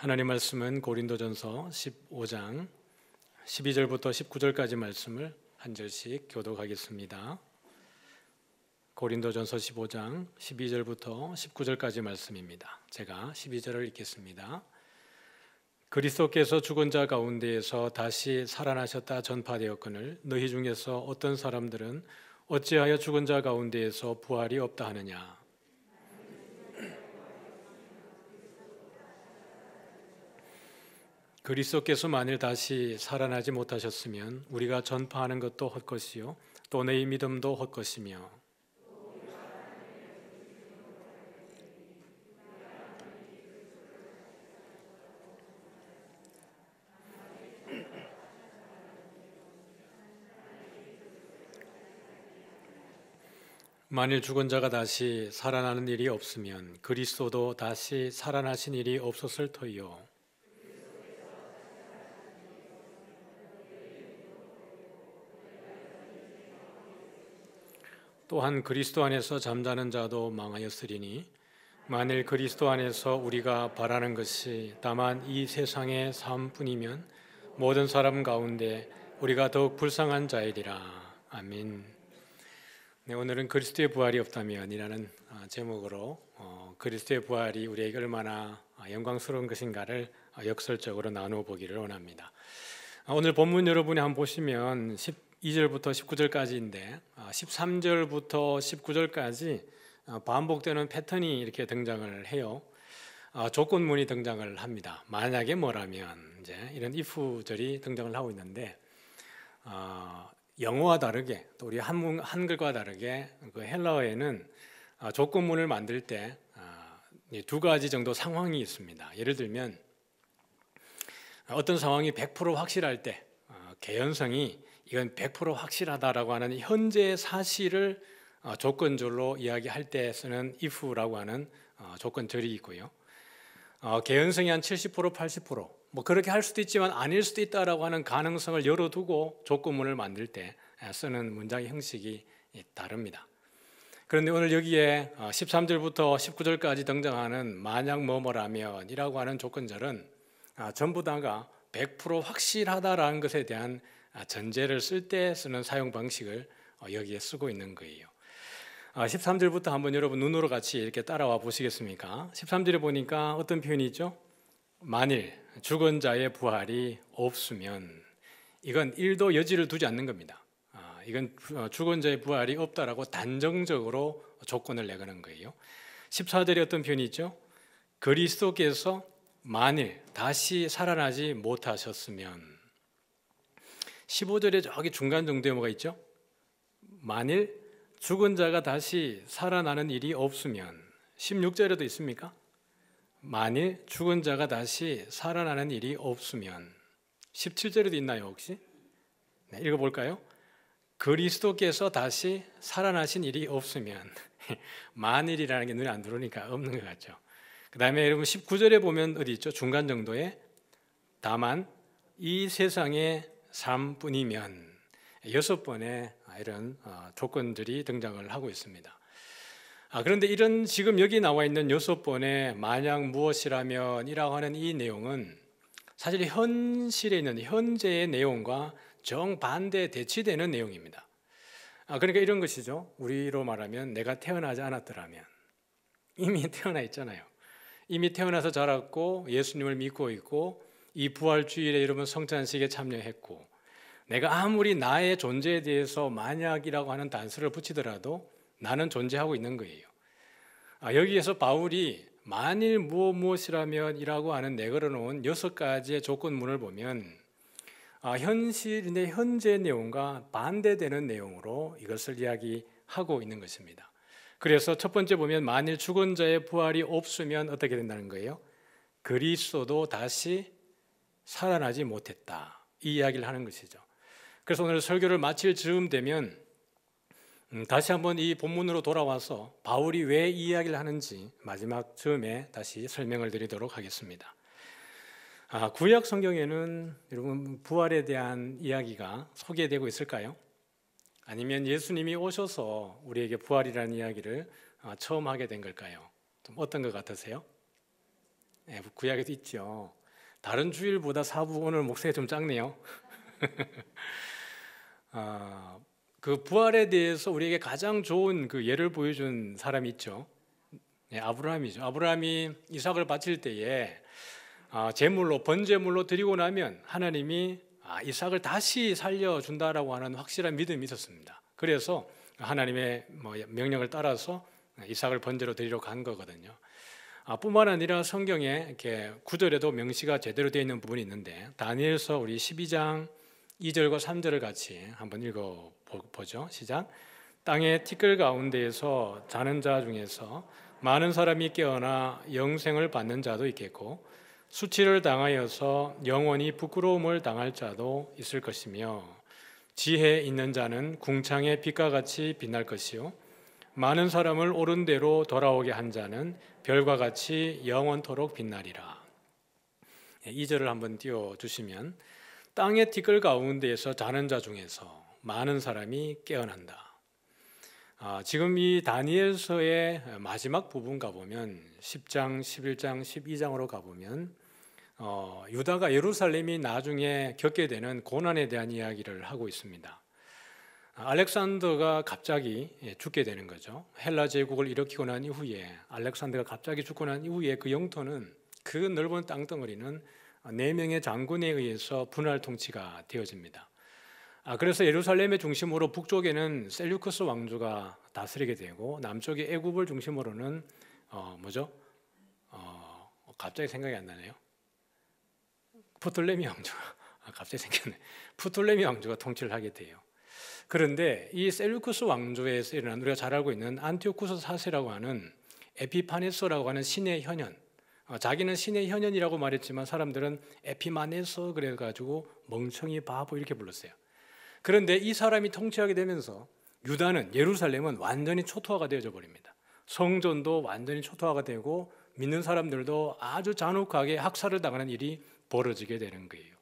하나님 말씀은 고린도전서 15장 12절부터 19절까지 말씀을 한 절씩 교독하겠습니다. 고린도전서 15장 12절부터 19절까지 말씀입니다. 제가 12절을 읽겠습니다. 그리스도께서 죽은 자 가운데에서 다시 살아나셨다 전파되었거늘 너희 중에서 어떤 사람들은 어찌하여 죽은 자 가운데에서 부활이 없다 하느냐. 그리스도께서 만일 다시 살아나지 못하셨으면 우리가 전파하는 것도 헛것이요 또 너희 믿음도 헛것이며 만일 죽은 자가 다시 살아나는 일이 없으면 그리스도도 다시 살아나신 일이 없었을 터이요 또한 그리스도 안에서 잠자는 자도 망하였으리니 만일 그리스도 안에서 우리가 바라는 것이 다만 이 세상의 삶뿐이면 모든 사람 가운데 우리가 더욱 불쌍한 자이리라. 아멘. 네, 오늘은 그리스도의 부활이 없다면이라는 제목으로 그리스도의 부활이 우리에게 얼마나 영광스러운 것인가를 역설적으로 나누어 보기를 원합니다. 오늘 본문 여러분이 한번 보시면 12절부터 19절까지인데 13절부터 19절까지 반복되는 패턴이 이렇게 등장을 해요. 조건문이 등장을 합니다. 만약에 뭐라면 이제 이런 if절이 등장을 하고 있는데 영어와 다르게 또 우리 한글과 다르게 그 헬라어에는 조건문을 만들 때 두 가지 정도 상황이 있습니다. 예를 들면 어떤 상황이 100% 확실할 때 개연성이 이건 100% 확실하다라고 하는 현재 사실을 조건절로 이야기할 때 쓰는 if라고 하는 조건절이 있고요. 개연성이 한 70%, 80% 뭐 그렇게 할 수도 있지만 아닐 수도 있다라고 하는 가능성을 열어두고 조건문을 만들 때 쓰는 문장의 형식이 다릅니다. 그런데 오늘 여기에 13절부터 19절까지 등장하는 만약 뭐뭐라면이라고 하는 조건절은 전부 다가 100% 확실하다라는 것에 대한 전제를 쓸 때 쓰는 사용 방식을 여기에 쓰고 있는 거예요. 13절부터 한번 여러분 눈으로 같이 이렇게 따라와 보시겠습니까? 13절에 보니까 어떤 표현이 있죠? 만일 죽은 자의 부활이 없으면 이건 1도 여지를 두지 않는 겁니다. 이건 죽은 자의 부활이 없다라고 단정적으로 조건을 내거는 거예요. 14절에 어떤 표현이 있죠? 그리스도께서 만일 다시 살아나지 못하셨으면 15절에 저기 중간 정도에 뭐가 있죠? 만일 죽은 자가 다시 살아나는 일이 없으면 16절에도 있습니까? 만일 죽은 자가 다시 살아나는 일이 없으면 17절에도 있나요 혹시? 네, 읽어볼까요? 그리스도께서 다시 살아나신 일이 없으면 만일이라는 게 눈에 안 들어오니까 없는 것 같죠. 그 다음에 여러분 19절에 보면 어디 있죠? 중간 정도에 다만 이 세상의 삶뿐이면 6번의 이런 조건들이 등장을 하고 있습니다. 그런데 이런 지금 여기 나와 있는 6번의 만약 무엇이라면이라고 하는 이 내용은 사실 현실에 있는 현재의 내용과 정반대 대치되는 내용입니다. 그러니까 이런 것이죠. 우리로 말하면 내가 태어나지 않았더라면 이미 태어나 있잖아요. 이미 태어나서 자랐고 예수님을 믿고 있고 이 부활주일에 여러분 성찬식에 참여했고 내가 아무리 나의 존재에 대해서 만약이라고 하는 단서를 붙이더라도 나는 존재하고 있는 거예요. 여기에서 바울이 만일 무엇이라면이라고 하는 내걸어 놓은 6가지의 조건문을 보면 현실의 현재 내용과 반대되는 내용으로 이것을 이야기하고 있는 것입니다. 그래서 첫 번째 보면 만일 죽은 자의 부활이 없으면 어떻게 된다는 거예요? 그리스도도 다시 살아나지 못했다. 이 이야기를 하는 것이죠. 그래서 오늘 설교를 마칠 즈음 되면 다시 한번 이 본문으로 돌아와서 바울이 왜 이 이야기를 하는지 마지막 즈음에 다시 설명을 드리도록 하겠습니다. 구약 성경에는 여러분 부활에 대한 이야기가 소개되고 있을까요? 아니면 예수님이 오셔서 우리에게 부활이라는 이야기를 처음 하게 된 걸까요? 좀 어떤 것 같으세요? 구약에도 있죠. 다른 주일보다 사부 오늘 목소리가 좀 작네요. 그 부활에 대해서 우리에게 가장 좋은 그 예를 보여준 사람이 있죠. 아브라함이죠. 아브라함이 이삭을 바칠 때에 제물로 번제물로 드리고 나면 하나님이 이삭을 다시 살려준다라고 하는 확실한 믿음이 있었습니다. 그래서 하나님의 명령을 따라서 이삭을 번제로 드리러 간 거거든요. 뿐만 아니라 성경에 이렇게 구절에도 명시가 제대로 되어 있는 부분이 있는데 다니엘서 우리 12장 2절과 3절을 같이 한번 읽어보죠. 시작. 땅의 티끌 가운데에서 자는 자 중에서 많은 사람이 깨어나 영생을 받는 자도 있겠고 수치를 당하여서 영원히 부끄러움을 당할 자도 있을 것이며 지혜 있는 자는 궁창의 빛과 같이 빛날 것이요 많은 사람을 옳은 대로 돌아오게 한 자는 별과 같이 영원토록 빛나리라. 2절을 한번 띄워주시면 땅의 티끌 가운데에서 자는 자 중에서 많은 사람이 깨어난다. 지금 이 다니엘서의 마지막 부분 가보면 10장, 11장, 12장으로 가보면 유다가 예루살렘이 나중에 겪게 되는 고난에 대한 이야기를 하고 있습니다. 알렉산더가 갑자기 죽게 되는 거죠. 헬라 제국을 일으키고 난 이후에 알렉산더가 갑자기 죽고 난 이후에 그 영토는 그 넓은 땅덩어리는 4명의 장군에 의해서 분할 통치가 되어집니다. 그래서 예루살렘의 중심으로 북쪽에는 셀류크스 왕조가 다스리게 되고 남쪽에 애굽을 중심으로는 갑자기 생각이 안 나네요. 프톨레미 왕조가 갑자기 생겼네. 프톨레미 왕조가 통치를 하게 돼요. 그런데 이 셀류크스 왕조에서 일어난 우리가 잘 알고 있는 안티오쿠스 4세라고 하는 에피파네스라고 하는 신의 현현, 자기는 신의 현현이라고 말했지만 사람들은 에피마네스 그래가지고 멍청이 바보 이렇게 불렀어요. 그런데 이 사람이 통치하게 되면서 유다는 예루살렘은 완전히 초토화가 되어져 버립니다. 성전도 완전히 초토화가 되고 믿는 사람들도 아주 잔혹하게 학살을 당하는 일이 벌어지게 되는 거예요.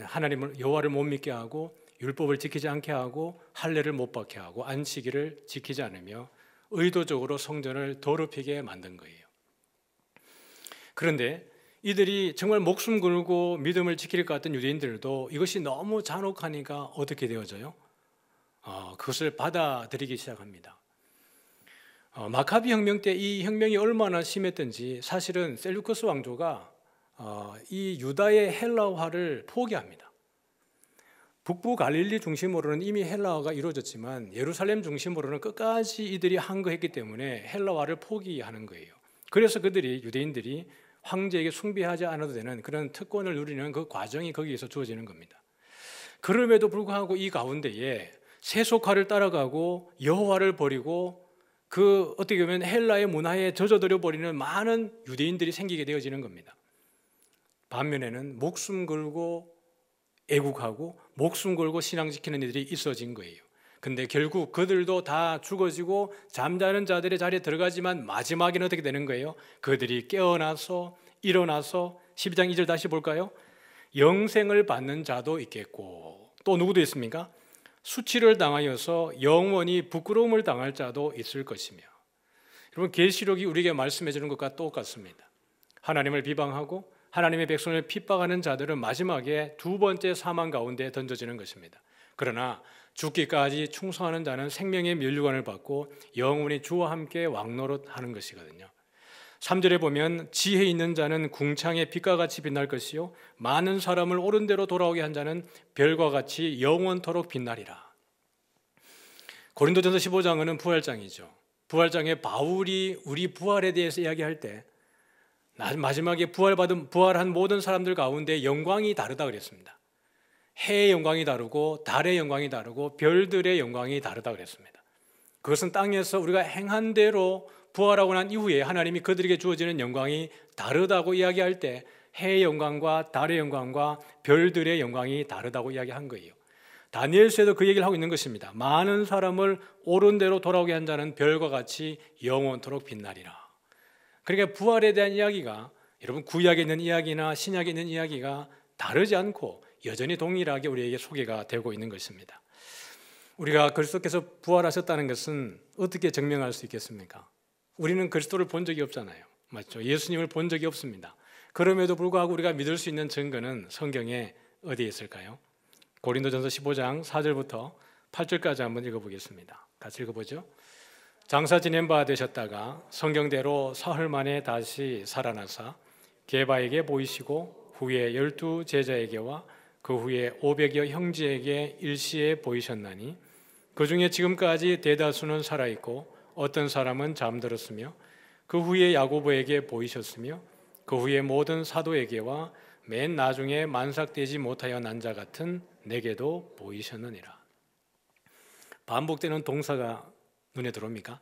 하나님을 여호와를 못 믿게 하고 율법을 지키지 않게 하고 할례를 못 받게 하고 안식일을 지키지 않으며 의도적으로 성전을 더럽히게 만든 거예요. 그런데 이들이 정말 목숨 걸고 믿음을 지킬 것 같은 유대인들도 이것이 너무 잔혹하니까 어떻게 되어져요? 그것을 받아들이기 시작합니다. 마카비 혁명 때 이 혁명이 얼마나 심했던지 사실은 셀루커스 왕조가 이 유다의 헬라화를 포기합니다. 북부 갈릴리 중심으로는 이미 헬라화가 이루어졌지만 예루살렘 중심으로는 끝까지 이들이 항거했기 때문에 헬라화를 포기하는 거예요. 그래서 유대인들이 황제에게 숭배하지 않아도 되는 그런 특권을 누리는 그 과정이 거기에서 주어지는 겁니다. 그럼에도 불구하고 이 가운데에 세속화를 따라가고 여호와를 버리고 어떻게 보면 헬라의 문화에 젖어들어 버리는 많은 유대인들이 생기게 되어지는 겁니다. 반면에는 목숨 걸고 애국하고 목숨 걸고 신앙 지키는 이들이 있어진 거예요. 근데 결국 그들도 다 죽어지고 잠자는 자들의 자리에 들어가지만 마지막에는 어떻게 되는 거예요? 그들이 깨어나서 일어나서 12장 2절 다시 볼까요? 영생을 받는 자도 있겠고 또 누구도 있습니까? 수치를 당하여서 영원히 부끄러움을 당할 자도 있을 것이며. 여러분 계시록이 우리에게 말씀해 주는 것과 똑같습니다. 하나님을 비방하고 하나님의 백성을 핍박하는 자들은 마지막에 두 번째 사망 가운데 던져지는 것입니다. 그러나 죽기까지 충성하는 자는 생명의 면류관을 받고 영원히 주와 함께 왕노릇하는 것이거든요. 3절에 보면 지혜 있는 자는 궁창의 빛과 같이 빛날 것이요 많은 사람을 옳은 대로 돌아오게 한 자는 별과 같이 영원토록 빛나리라. 고린도전서 15장은 부활장이죠. 부활장에 바울이 우리 부활에 대해서 이야기할 때 마지막에 부활한 모든 사람들 가운데 영광이 다르다 그랬습니다. 해의 영광이 다르고 달의 영광이 다르고 별들의 영광이 다르다 그랬습니다. 그것은 땅에서 우리가 행한 대로 부활하고 난 이후에 하나님이 그들에게 주어지는 영광이 다르다고 이야기할 때 해의 영광과 달의 영광과 별들의 영광이 다르다고 이야기한 거예요. 다니엘서에도 그 얘기를 하고 있는 것입니다. 많은 사람을 옳은 대로 돌아오게 한 자는 별과 같이 영원토록 빛나리라. 그러니까 부활에 대한 이야기가 여러분 구약에 있는 이야기나 신약에 있는 이야기가 다르지 않고 여전히 동일하게 우리에게 소개가 되고 있는 것입니다. 우리가 그리스도께서 부활하셨다는 것은 어떻게 증명할 수 있겠습니까? 우리는 그리스도를 본 적이 없잖아요. 맞죠? 예수님을 본 적이 없습니다. 그럼에도 불구하고 우리가 믿을 수 있는 증거는 성경에 어디에 있을까요? 고린도전서 15장 4절부터 8절까지 한번 읽어보겠습니다. 같이 읽어보죠. 장사 지낸 바 되셨다가 성경대로 사흘 만에 다시 살아나사 게바에게 보이시고 후에 12 제자에게와 그 후에 500여 형제에게 일시에 보이셨나니 그 중에 지금까지 대다수는 살아있고 어떤 사람은 잠들었으며 그 후에 야고보에게 보이셨으며 그 후에 모든 사도에게와 맨 나중에 만삭되지 못하여 난 자 같은 내게도 보이셨느니라. 반복되는 동사가 눈에 들어옵니까?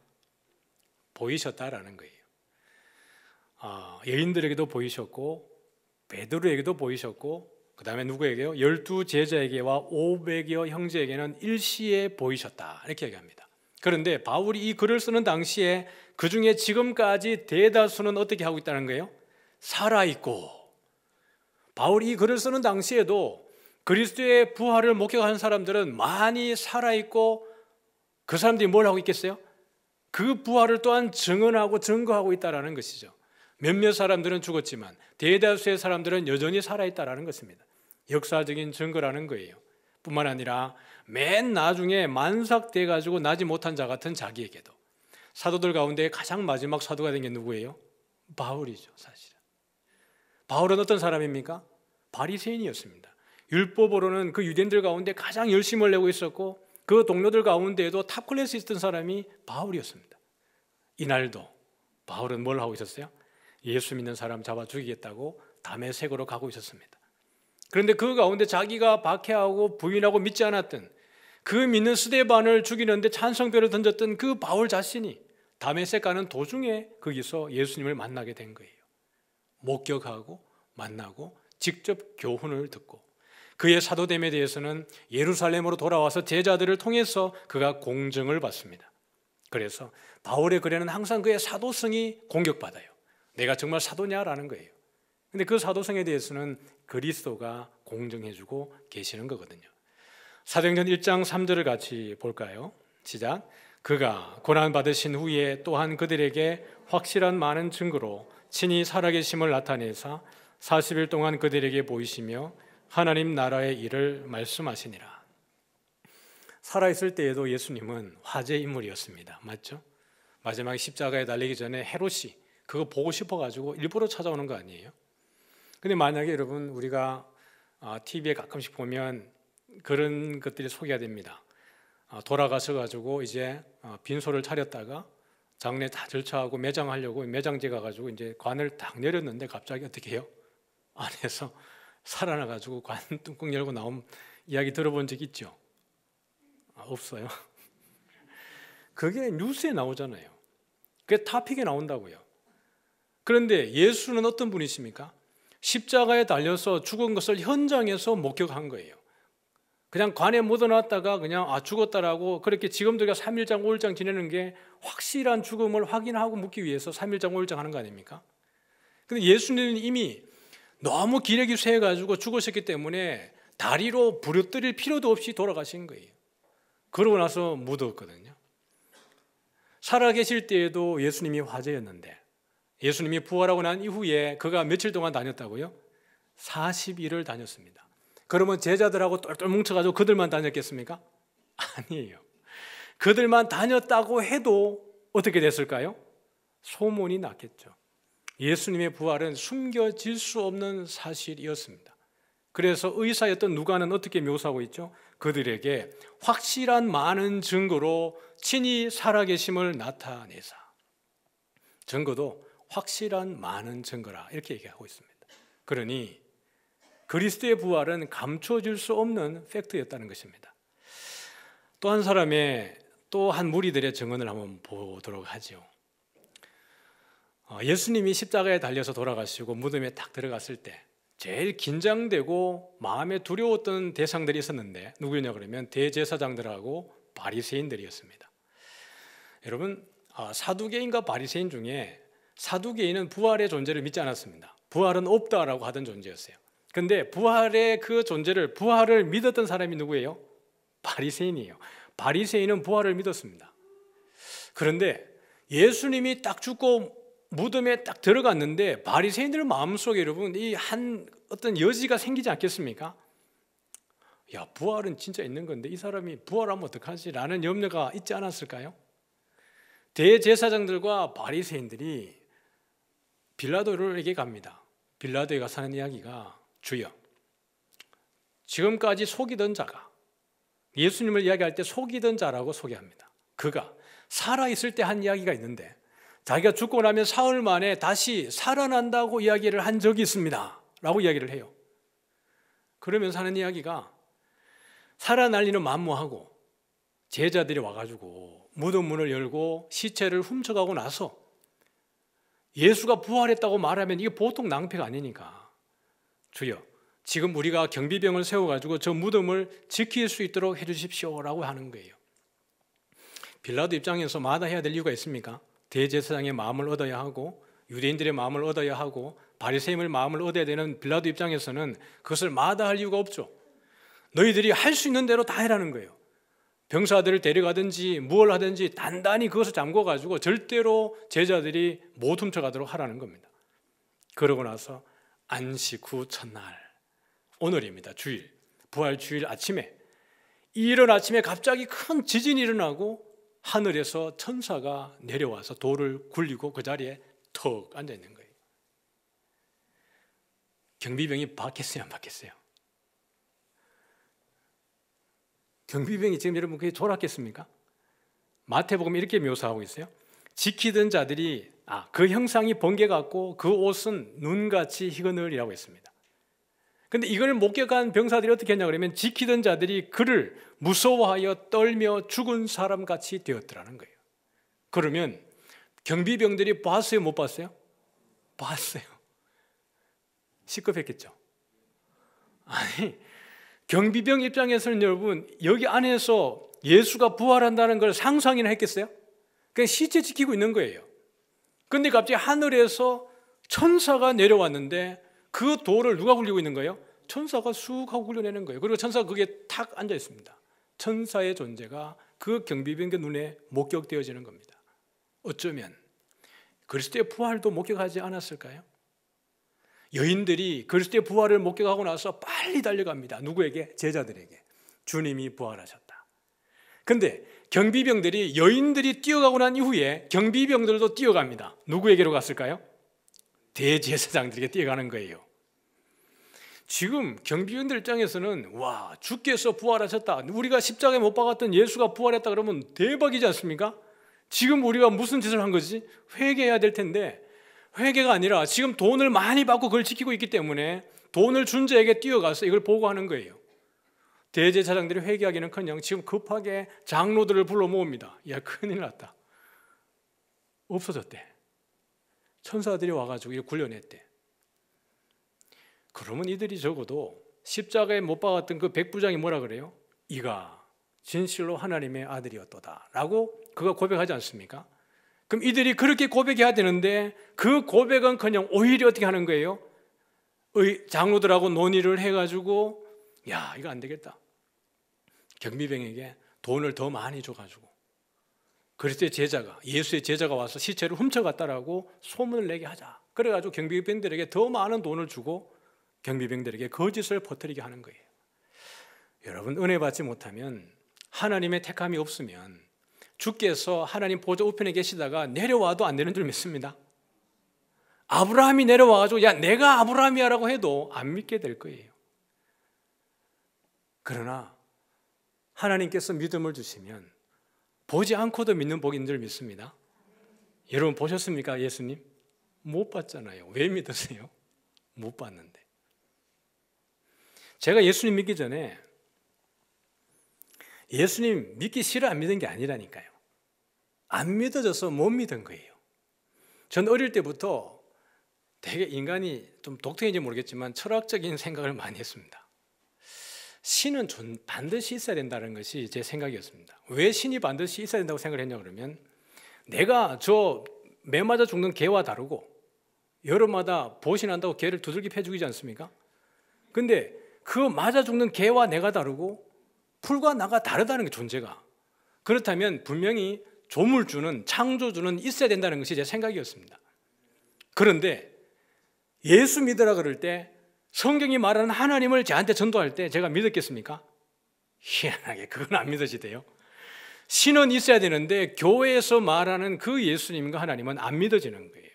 보이셨다라는 거예요. 여인들에게도 보이셨고 베드로에게도 보이셨고 그 다음에 누구에게요? 12 제자에게와 500여 형제에게는 일시에 보이셨다 이렇게 얘기합니다. 그런데 바울이 이 글을 쓰는 당시에 그 중에 지금까지 대다수는 어떻게 하고 있다는 거예요? 살아있고. 바울이 이 글을 쓰는 당시에도 그리스도의 부활을 목격한 사람들은 많이 살아있고 그 사람들이 뭘 하고 있겠어요? 그 부활을 또한 증언하고 증거하고 있다는 것이죠. 몇몇 사람들은 죽었지만 대다수의 사람들은 여전히 살아있다는 것입니다. 역사적인 증거라는 거예요. 뿐만 아니라 맨 나중에 만삭돼 가지고 나지 못한 자 같은 자기에게도. 사도들 가운데 가장 마지막 사도가 된 게 누구예요? 바울이죠. 사실은 바울은 어떤 사람입니까? 바리새인이었습니다. 율법으로는 그 유대인들 가운데 가장 열심을 내고 있었고 그 동료들 가운데에도 탑클래스에 있던 사람이 바울이었습니다. 이날도 바울은 뭘 하고 있었어요? 예수 믿는 사람 잡아 죽이겠다고 다메섹으로 가고 있었습니다. 그런데 그 가운데 자기가 박해하고 부인하고 믿지 않았던 그 믿는 스데반을 죽이는데 찬성표를 던졌던 그 바울 자신이 다메섹 가는 도중에 거기서 예수님을 만나게 된 거예요. 목격하고 만나고 직접 교훈을 듣고 그의 사도됨에 대해서는 예루살렘으로 돌아와서 제자들을 통해서 그가 공증을 받습니다. 그래서 바울의 글에는 항상 그의 사도성이 공격받아요. 내가 정말 사도냐라는 거예요. 근데 그 사도성에 대해서는 그리스도가 공증해주고 계시는 거거든요. 사도행전 1장 3절을 같이 볼까요? 시작. 그가 고난받으신 후에 또한 그들에게 확실한 많은 증거로 친히 살아계심을 나타내사 40일 동안 그들에게 보이시며 하나님 나라의 일을 말씀하시니라. 살아있을 때에도 예수님은 화제 인물이었습니다. 맞죠? 마지막에 십자가에 달리기 전에 헤롯이 그거 보고 싶어가지고 일부러 찾아오는 거 아니에요? 근데 만약에 여러분 우리가 TV에 가끔씩 보면 그런 것들이 소개가 됩니다. 돌아가셔 가지고 이제 빈소를 차렸다가 장례 다 절차하고 매장하려고 매장지에 가가지고 이제 관을 딱 내렸는데 갑자기 어떻게 해요? 안에서 살아나 가지고 관 뚜껑 열고 나온 이야기 들어본 적 있죠? 없어요. 그게 뉴스에 나오잖아요. 그게 타픽에 나온다고요. 그런데 예수는 어떤 분이십니까? 십자가에 달려서 죽은 것을 현장에서 목격한 거예요. 그냥 관에 묻어놨다가 그냥 죽었다라고 그렇게 지금도 우리가 3일장 5일장 지내는 게 확실한 죽음을 확인하고 묻기 위해서 3일장 5일장 하는 거 아닙니까? 근데 예수님은 이미 너무 기력이 쇠해가지고 죽으셨기 때문에 다리로 부르뜨릴 필요도 없이 돌아가신 거예요. 그러고 나서 묻었거든요. 살아계실 때에도 예수님이 화제였는데 예수님이 부활하고 난 이후에 그가 며칠 동안 다녔다고요? 40일을 다녔습니다. 그러면 제자들하고 똘똘 뭉쳐가지고 그들만 다녔겠습니까? 아니에요. 그들만 다녔다고 해도 어떻게 됐을까요? 소문이 났겠죠. 예수님의 부활은 숨겨질 수 없는 사실이었습니다. 그래서 의사였던 누가는 어떻게 묘사하고 있죠? 그들에게 확실한 많은 증거로 친히 살아계심을 나타내사. 증거도 확실한 많은 증거라 이렇게 얘기하고 있습니다. 그러니 그리스도의 부활은 감춰질 수 없는 팩트였다는 것입니다. 또 한 사람의 또 한 무리들의 증언을 한번 보도록 하죠. 예수님이 십자가에 달려서 돌아가시고 무덤에 딱 들어갔을 때 제일 긴장되고 마음에 두려웠던 대상들이 있었는데 누구냐 그러면 대제사장들하고 바리새인들이었습니다. 여러분 사두개인과 바리새인 중에 사두개인은 부활의 존재를 믿지 않았습니다. 부활은 없다라고 하던 존재였어요. 그런데 부활을 믿었던 사람이 누구예요? 바리새인이에요. 바리새인은 부활을 믿었습니다. 그런데 예수님이 딱 죽고 무덤에 딱 들어갔는데 바리새인들 마음속에 여러분 어떤 여지가 생기지 않겠습니까? 야, 부활은 진짜 있는 건데 이 사람이 부활하면 어떡하지? 라는 염려가 있지 않았을까요? 대제사장들과 바리새인들이 빌라도에게 갑니다. 빌라도에 가서 하는 이야기가, 주여, 지금까지 속이던 자가, 예수님을 이야기할 때 속이던 자라고 소개합니다. 그가 살아있을 때 한 이야기가 있는데 자기가 죽고 나면 사흘 만에 다시 살아난다고 이야기를 한 적이 있습니다 라고 이야기를 해요. 그러면서 하는 이야기가, 살아날 리는 만무하고 제자들이 와가지고 무덤 문을 열고 시체를 훔쳐가고 나서 예수가 부활했다고 말하면 이게 보통 낭패가 아니니까, 주여, 지금 우리가 경비병을 세워가지고 저 무덤을 지킬 수 있도록 해주십시오 라고 하는 거예요. 빌라도 입장에서 마다해야 될 이유가 있습니까? 대제사장의 마음을 얻어야 하고 유대인들의 마음을 얻어야 하고 바리새인의 마음을 얻어야 되는 빌라도 입장에서는 그것을 마다할 이유가 없죠. 너희들이 할 수 있는 대로 다 해라는 거예요. 병사들을 데려가든지 무엇을 하든지 단단히 그것을 잠궈가지고 절대로 제자들이 못 훔쳐가도록 하라는 겁니다. 그러고 나서 안식 후 첫날, 오늘입니다. 주일, 부활 주일 아침에, 이른 아침에 갑자기 큰 지진이 일어나고 하늘에서 천사가 내려와서 돌을 굴리고 그 자리에 턱 앉아 있는 거예요. 경비병이 받겠어요, 안 받겠어요? 경비병이 지금 여러분 그게 졸았겠습니까? 마태복음이 이렇게 묘사하고 있어요. 지키던 자들이 그 형상이 번개 같고 그 옷은 눈같이 희그늘이라고 했습니다. 근데 이걸 목격한 병사들이 어떻게 했냐 그러면 지키던 자들이 그를 무서워하여 떨며 죽은 사람같이 되었더라는 거예요. 그러면 경비병들이 봤어요, 못 봤어요? 봤어요. 시급했겠죠. 아니, 경비병 입장에서는 여러분 여기 안에서 예수가 부활한다는 걸 상상이나 했겠어요? 그냥 시체 지키고 있는 거예요. 근데 갑자기 하늘에서 천사가 내려왔는데 그 돌을 누가 굴리고 있는 거예요? 천사가 쑥 하고 굴려내는 거예요. 그리고 천사가 거기에 탁 앉아 있습니다. 천사의 존재가 그 경비병의 눈에 목격되어지는 겁니다. 어쩌면 그리스도의 부활도 목격하지 않았을까요? 여인들이 그리스도의 부활을 목격하고 나서 빨리 달려갑니다. 누구에게? 제자들에게. 주님이 부활하셨다. 근데 경비병들이, 여인들이 뛰어가고 난 이후에 경비병들도 뛰어갑니다. 누구에게로 갔을까요? 대제사장들에게 뛰어가는 거예요. 지금 경비병들 입장에서는 와, 주께서 부활하셨다, 우리가 십자가에 못 박았던 예수가 부활했다 그러면 대박이지 않습니까? 지금 우리가 무슨 짓을 한 거지? 회개해야 될 텐데 회개가 아니라 지금 돈을 많이 받고 그걸 지키고 있기 때문에 돈을 준 자에게 뛰어가서 이걸 보고하는 거예요. 대제사장들이 회개하기는커녕 지금 급하게 장로들을 불러 모읍니다. 야, 큰일 났다. 없어졌대. 천사들이 와가지고 이걸 굴려냈대. 그러면 이들이 적어도 십자가에 못 박았던 그 백부장이 뭐라 그래요? 이가 진실로 하나님의 아들이었도다 라고 그가 고백하지 않습니까? 그럼 이들이 그렇게 고백해야 되는데 그 고백은커녕 오히려 어떻게 하는 거예요? 장로들하고 논의를 해가지고 야, 이거 안 되겠다. 경비병에게 돈을 더 많이 줘가지고 그리스도의 제자가, 예수의 제자가 와서 시체를 훔쳐갔다라고 소문을 내게 하자. 그래가지고 경비병들에게 더 많은 돈을 주고 경비병들에게 거짓을 퍼뜨리게 하는 거예요. 여러분, 은혜 받지 못하면, 하나님의 택함이 없으면 주께서 하나님 보좌 우편에 계시다가 내려와도 안 되는 줄 믿습니다. 아브라함이 내려와가지고 야, 내가 아브라함이야 라고 해도 안 믿게 될 거예요. 그러나 하나님께서 믿음을 주시면 보지 않고도 믿는 복인 줄 믿습니다. 여러분 보셨습니까? 예수님? 못 봤잖아요. 왜 믿으세요? 못 봤는데. 제가 예수님 믿기 전에 예수님 믿기 싫어 안 믿은 게 아니라니까요. 안 믿어져서 못 믿은 거예요. 전 어릴 때부터 되게 인간이 좀 독특한지 모르겠지만 철학적인 생각을 많이 했습니다. 신은 반드시 있어야 된다는 것이 제 생각이었습니다. 왜 신이 반드시 있어야 된다고 생각을 했냐 그러면, 내가 저 매 맞아 죽는 개와 다르고 여름마다 보시 난다고 개를 두들겨 패 죽이지 않습니까? 근데 그 맞아 죽는 개와 내가 다르고 풀과 나가 다르다는 게 존재가. 그렇다면 분명히 조물주는, 창조주는 있어야 된다는 것이 제 생각이었습니다. 그런데 예수 믿으라 그럴 때 성경이 말하는 하나님을 저한테 전도할 때 제가 믿었겠습니까? 희한하게 그건 안 믿어지대요. 신은 있어야 되는데 교회에서 말하는 그 예수님과 하나님은 안 믿어지는 거예요.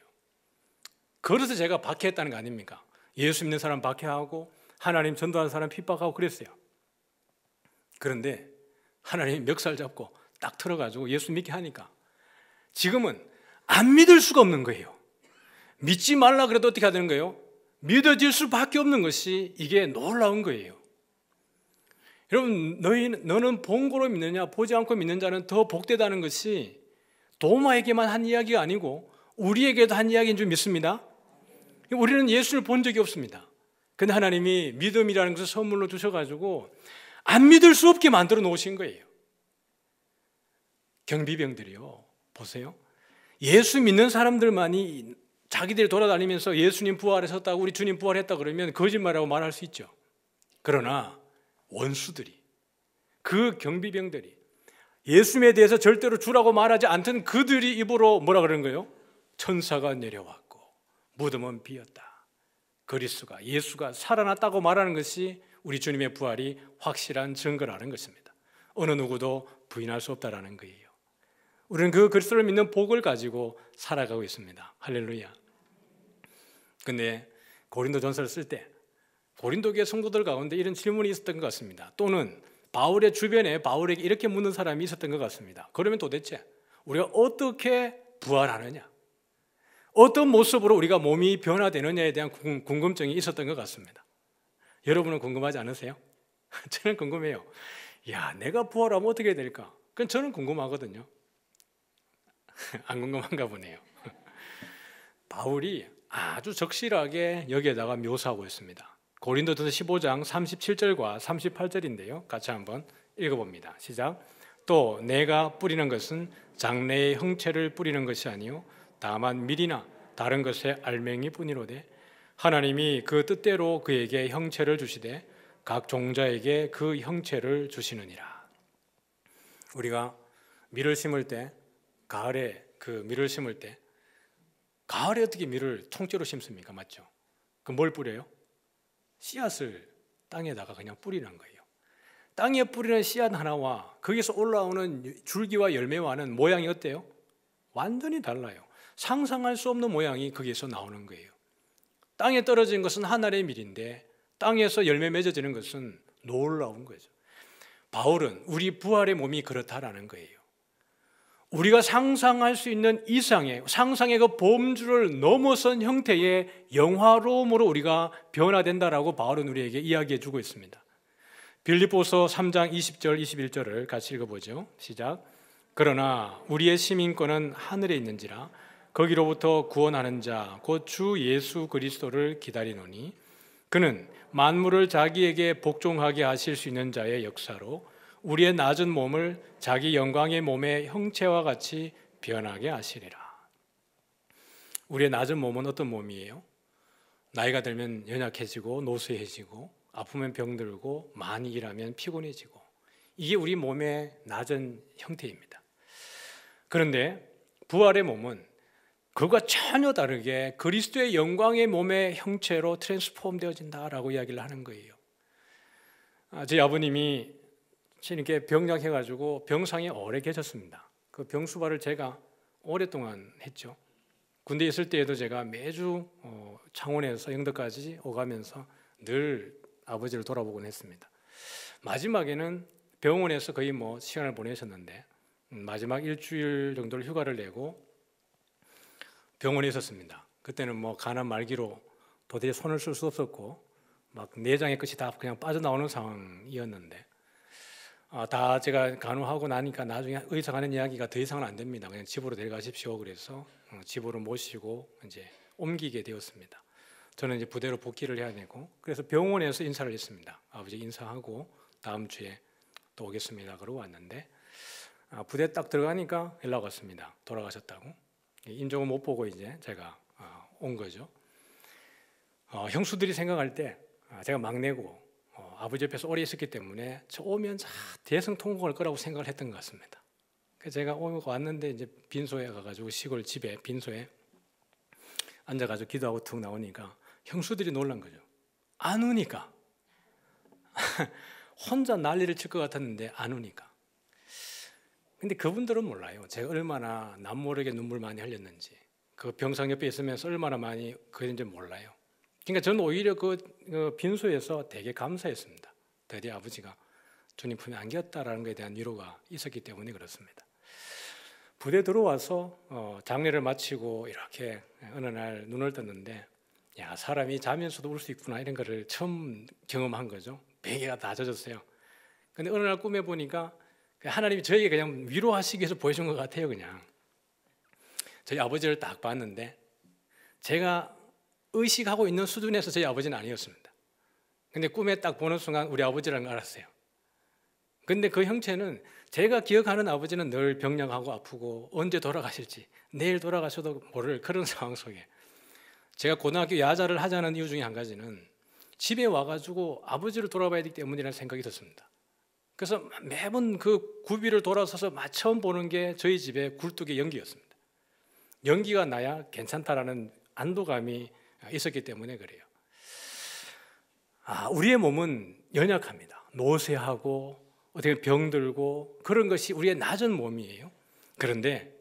그래서 제가 박해했다는 거 아닙니까? 예수 믿는 사람 박해하고 하나님 전도하는 사람 핍박하고 그랬어요. 그런데 하나님이 멱살 잡고 딱 틀어가지고 예수 믿게 하니까 지금은 안 믿을 수가 없는 거예요. 믿지 말라 그래도 어떻게 해야 되는 거예요? 믿어질 수밖에 없는 것이 이게 놀라운 거예요. 여러분, 너는 본고로 믿느냐 보지 않고 믿는 자는 더 복되다는 것이 도마에게만 한 이야기가 아니고 우리에게도 한 이야기인 줄 믿습니다. 우리는 예수를 본 적이 없습니다. 근데 하나님이 믿음이라는 것을 선물로 주셔가지고 안 믿을 수 없게 만들어 놓으신 거예요. 경비병들이요, 보세요. 예수 믿는 사람들만이 자기들이 돌아다니면서 예수님 부활하셨다고 우리 주님 부활했다 그러면 거짓말이라고 말할 수 있죠. 그러나 원수들이, 그 경비병들이 예수님에 대해서 절대로 주라고 말하지 않던 그들이 입으로 뭐라 그러는 거예요? 천사가 내려왔고 무덤은 비었다. 그리스도가, 예수가 살아났다고 말하는 것이 우리 주님의 부활이 확실한 증거라는 것입니다. 어느 누구도 부인할 수 없다라는 거예요. 우리는 그 그리스도를 믿는 복을 가지고 살아가고 있습니다. 할렐루야. 근데 고린도전서를 쓸 때 고린도 교회 성도들 가운데 이런 질문이 있었던 것 같습니다. 또는 바울의 주변에 바울에게 이렇게 묻는 사람이 있었던 것 같습니다. 그러면 도대체 우리가 어떻게 부활하느냐, 어떤 모습으로 우리가 몸이 변화되느냐에 대한 궁금증이 있었던 것 같습니다. 여러분은 궁금하지 않으세요? 저는 궁금해요. 야, 내가 부활하면 어떻게 될까? 그건 저는 궁금하거든요. 안 궁금한가 보네요. 바울이 아주 적실하게 여기에다가 묘사하고 있습니다. 고린도전서 15장 37절과 38절인데요. 같이 한번 읽어봅니다. 시작. 또 내가 뿌리는 것은 장래의 형체를 뿌리는 것이 아니요 다만 밀이나 다른 것의 알맹이 뿐이로되 하나님이 그 뜻대로 그에게 형체를 주시되 각 종자에게 그 형체를 주시느니라. 우리가 밀을 심을 때, 가을에 그 밀을 심을 때, 가을에 어떻게 밀을 통째로 심습니까? 맞죠? 그럼 뭘 뿌려요? 씨앗을 땅에다가 그냥 뿌리는 거예요. 땅에 뿌리는 씨앗 하나와 거기서 올라오는 줄기와 열매와는 모양이 어때요? 완전히 달라요. 상상할 수 없는 모양이 거기에서 나오는 거예요. 땅에 떨어진 것은 하늘의 밀인데 땅에서 열매 맺어지는 것은 놀라운 거죠. 바울은 우리 부활의 몸이 그렇다라는 거예요. 우리가 상상할 수 있는 이상의, 상상의 그 범주를 넘어선 형태의 영화로움으로 우리가 변화된다라고 바울은 우리에게 이야기해 주고 있습니다. 빌립보서 3장 20절 21절을 같이 읽어보죠. 시작. 그러나 우리의 시민권은 하늘에 있는지라 거기로부터 구원하는 자 곧 주 예수 그리스도를 기다리노니 그는 만물을 자기에게 복종하게 하실 수 있는 자의 역사로 우리의 낮은 몸을 자기 영광의 몸의 형체와 같이 변하게 하시리라. 우리의 낮은 몸은 어떤 몸이에요? 나이가 들면 연약해지고 노쇠해지고 아프면 병들고 많이 일하면 피곤해지고 이게 우리 몸의 낮은 형태입니다. 그런데 부활의 몸은 그것과 전혀 다르게 그리스도의 영광의 몸의 형체로 트랜스폼 되어진다라고 이야기를 하는 거예요. 저희 아버님이 이렇게 병약해가지고 병상에 오래 계셨습니다. 그 병수발을 제가 오랫동안 했죠. 군대에 있을 때에도 제가 매주 창원에서 영덕까지 오가면서 늘 아버지를 돌아보곤 했습니다. 마지막에는 병원에서 거의 시간을 보내셨는데 마지막 일주일 정도를 휴가를 내고 병원에 있었습니다. 그때는 간암 말기로 도대체 손을 쓸 수 없었고 막 내장의 끝이 다 그냥 빠져나오는 상황이었는데 다 제가 간호하고 나니까 나중에 의사가 하는 이야기가 더 이상은 안 됩니다. 그냥 집으로 데려가십시오. 그래서 집으로 모시고 이제 옮기게 되었습니다. 저는 이제 부대로 복귀를 해야 되고 그래서 병원에서 인사를 했습니다. 아버지 인사하고 다음 주에 또 오겠습니다. 그러고 왔는데 부대 딱 들어가니까 연락 왔습니다. 돌아가셨다고. 인종을 못 보고 이제 제가 온 거죠. 형수들이 생각할 때 제가 막내고 아버지 옆에서 오래 있었기 때문에 저 오면 대성통곡할 거라고 생각을 했던 것 같습니다. 그래서 제가 왔는데 이제 빈소에 가가지고 시골 집에 빈소에 앉아가지고 기도하고 툭 나오니까 형수들이 놀란 거죠. 안 우니까. 혼자 난리를 칠 것 같았는데 안 우니까. 근데 그분들은 몰라요. 제가 얼마나 남모르게 눈물 많이 흘렸는지, 그 병상 옆에 있으면서 얼마나 많이 그랬는지 몰라요. 그러니까 저는 오히려 그 빈소에서 되게 감사했습니다. 드디어 아버지가 주님 품에 안겼다라는 것에 대한 위로가 있었기 때문에 그렇습니다. 부대 들어와서 장례를 마치고 이렇게 어느 날 눈을 떴는데, 야, 사람이 자면서도 울 수 있구나, 이런 거를 처음 경험한 거죠. 베개가 다 젖었어요. 근데 어느 날 꿈에 보니까 하나님이 저에게 그냥 위로하시기 위해서 보여준 것 같아요. 그냥 저희 아버지를 딱 봤는데 제가 의식하고 있는 수준에서 저희 아버지는 아니었습니다. 근데 꿈에 딱 보는 순간 우리 아버지라는 걸 알았어요. 근데 그 형체는 제가 기억하는 아버지는 늘 병량하고 아프고 언제 돌아가실지, 내일 돌아가셔도 모를 그런 상황 속에, 제가 고등학교 야자를 하자는 이유 중에 한 가지는 집에 와가지고 아버지를 돌아봐야 되기 때문이라는 생각이 들었습니다. 그래서 매번 그 구비를 돌아서서 처음 보는 게 저희 집의 굴뚝의 연기였습니다. 연기가 나야 괜찮다라는 안도감이 있었기 때문에 그래요. 우리의 몸은 연약합니다. 노쇠하고 어떻게 병들고 그런 것이 우리의 낮은 몸이에요. 그런데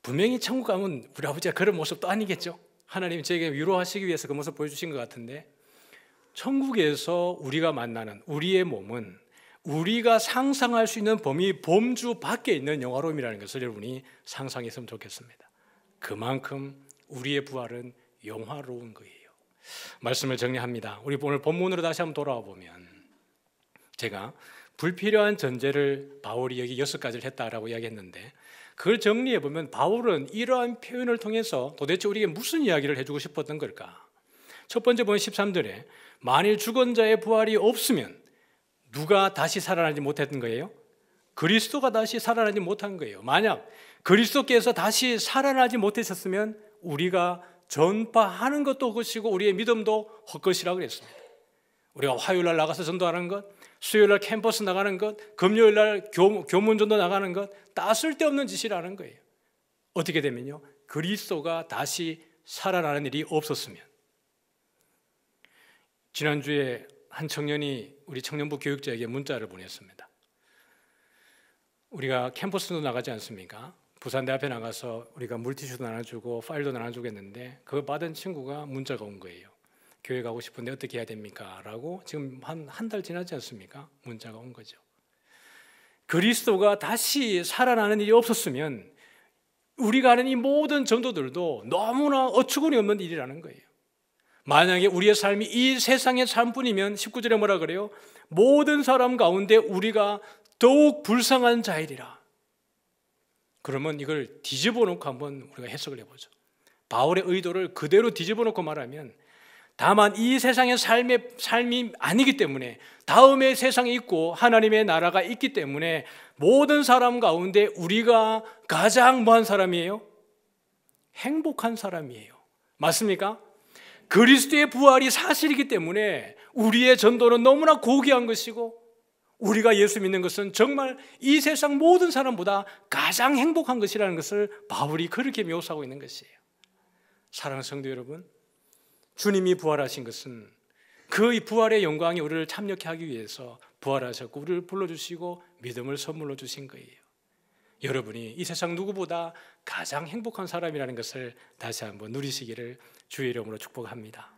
분명히 천국 가면 우리 아버지가 그런 모습도 아니겠죠. 하나님이 저에게 위로하시기 위해서 그 모습 보여주신 것 같은데, 천국에서 우리가 만나는 우리의 몸은 우리가 상상할 수 있는 범위 범주 밖에 있는 영화로움이라는 것을 여러분이 상상했으면 좋겠습니다. 그만큼 우리의 부활은 영화로운 거예요. 말씀을 정리합니다. 우리 오늘 본문으로 다시 한번 돌아와 보면, 제가 불필요한 전제를 바울이 여기 6가지를 했다라고 이야기했는데, 그걸 정리해 보면 바울은 이러한 표현을 통해서 도대체 우리에게 무슨 이야기를 해주고 싶었던 걸까? 첫 번째 보면 13절에 만일 죽은 자의 부활이 없으면 누가 다시 살아나지 못했던 거예요? 그리스도가 다시 살아나지 못한 거예요. 만약 그리스도께서 다시 살아나지 못하셨으면 우리가 전파하는 것도 헛것이고 우리의 믿음도 헛것이라고 그랬습니다. 우리가 화요일날 나가서 전도하는 것, 수요일날 캠퍼스 나가는 것, 금요일날 교문전도 나가는 것, 다 쓸데없는 짓이라는 거예요. 어떻게 되면요, 그리스도가 다시 살아나는 일이 없었으면. 지난주에 한 청년이 우리 청년부 교육자에게 문자를 보냈습니다. 우리가 캠퍼스도 나가지 않습니까? 부산대 앞에 나가서 우리가 물티슈도 나눠주고 파일도 나눠주고 했는데, 그거 받은 친구가 문자가 온 거예요. 교회 가고 싶은데 어떻게 해야 됩니까? 라고 지금 한 달 지나지 않습니까? 문자가 온 거죠. 그리스도가 다시 살아나는 일이 없었으면 우리가 하는 이 모든 전도들도 너무나 어처구니 없는 일이라는 거예요. 만약에 우리의 삶이 이 세상의 삶뿐이면 19절에 뭐라 그래요? 모든 사람 가운데 우리가 더욱 불쌍한 자이리라. 그러면 이걸 뒤집어 놓고 한번 우리가 해석을 해보죠. 바울의 의도를 그대로 뒤집어 놓고 말하면, 다만 이 세상의 삶이 아니기 때문에 다음의 세상이 있고 하나님의 나라가 있기 때문에 모든 사람 가운데 우리가 가장 뭐한 사람이에요? 행복한 사람이에요. 맞습니까? 그리스도의 부활이 사실이기 때문에 우리의 전도는 너무나 고귀한 것이고, 우리가 예수 믿는 것은 정말 이 세상 모든 사람보다 가장 행복한 것이라는 것을 바울이 그렇게 묘사하고 있는 것이에요. 사랑하는 성도 여러분, 주님이 부활하신 것은 그 부활의 영광이 우리를 참여케 하기 위해서 부활하셨고 우리를 불러주시고 믿음을 선물로 주신 거예요. 여러분이 이 세상 누구보다 가장 행복한 사람이라는 것을 다시 한번 누리시기를 주의 이름으로 축복합니다.